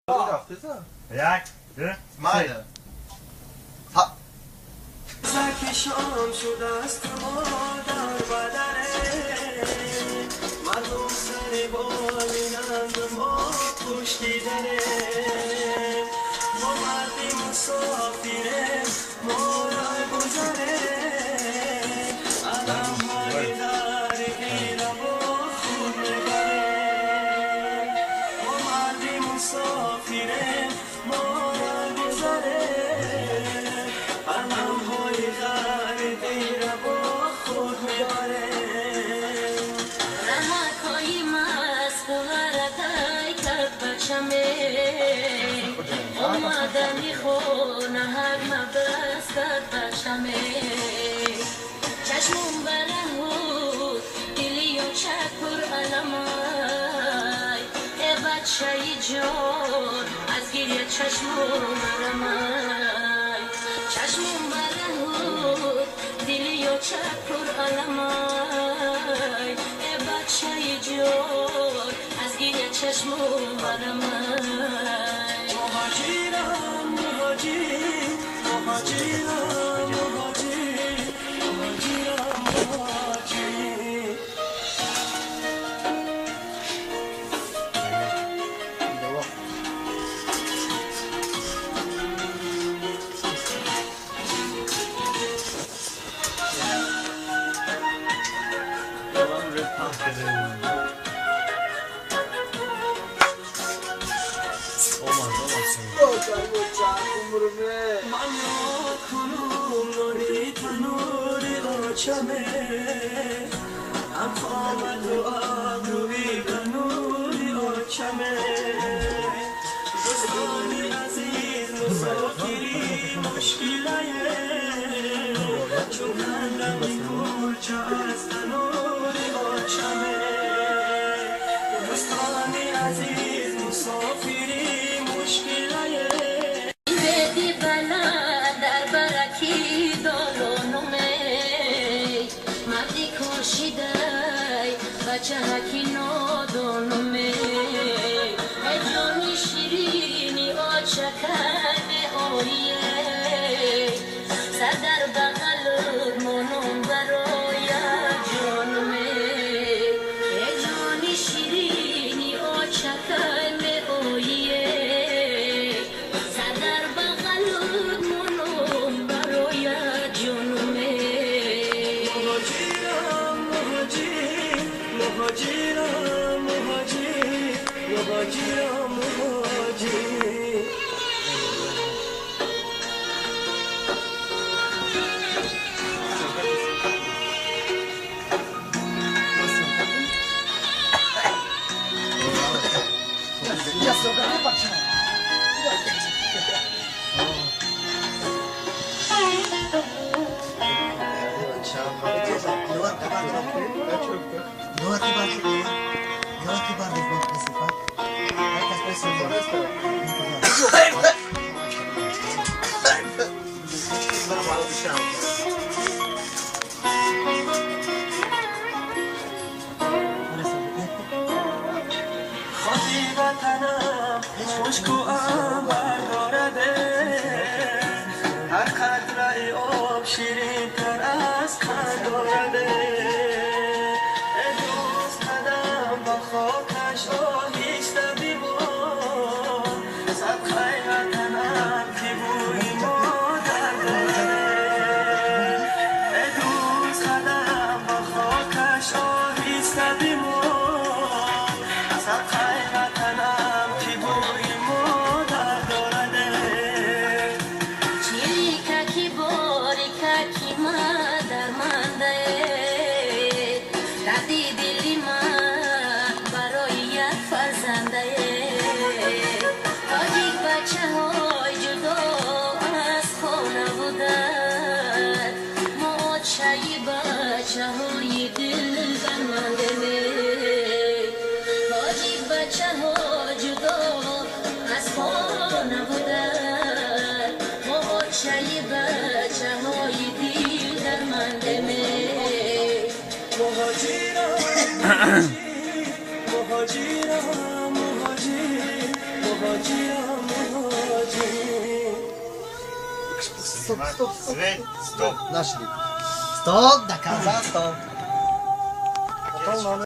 یک دو مایه زکشان شده است ما در بدنه مردم سر بالینند ما پشتی دره ما مردی مسافره ما را گذره علم های در ایره با خود نگره ما مردی مسافره ما را گذره علم های در ایره با خود میبره رمکای مست غرقای کرد بچمه اومدنی خونه هر مبست کرد بچمه چشمون برهود دلی و چکر علمای ای بچه جان از گیری چشمون برمای چشمون برهود دلی و چکر علمای ای بچه جان از گیری چشمون برمای مهاجرم مهاجر مهاجرم مهاجر مهاجرم مهاجر من یاد کنم نوری تنوری آچمه هم خامد و آبروی بنوری آچمه دوستانی عزیز مسافری مشکله چون کندم کلچه از تنوری آچمه دوستانی عزیز مسافری مشکله بدی بلا در برکی دارونومه مردی کشیدای بچه هکی نادونومه ای جانی شیرینی آچکن آیه سر در بغل منون برای جانومه ای جانی شیرینی آچکن آیه مهاجرم مهاجر مهاجرم مهاجر خاطی وطنم خشک و عنبر دارده هر قطره آب شیرین تر از قند دارده ای دوست قدم با خاکش آهسته بیبار صدقه وطنم که بوی مادر دارده ای دوست قدم با خاکش آهسته بیبار صدقه وطنم که بوی مادر دارده چیریککی باریککی مادر منده دردی دلی من برای یک فرزنده تاجیک بچه های جدا از خانه بودن ما چایی بچه های دل برمنده تاجیک بچه ها جدا از خانه بودن ما چایی بچه های دل درمنده مهاجرم مهاجر مهاجر Stop, stop, stop. Sve, stop. Našli. Stop, da kaza, stop.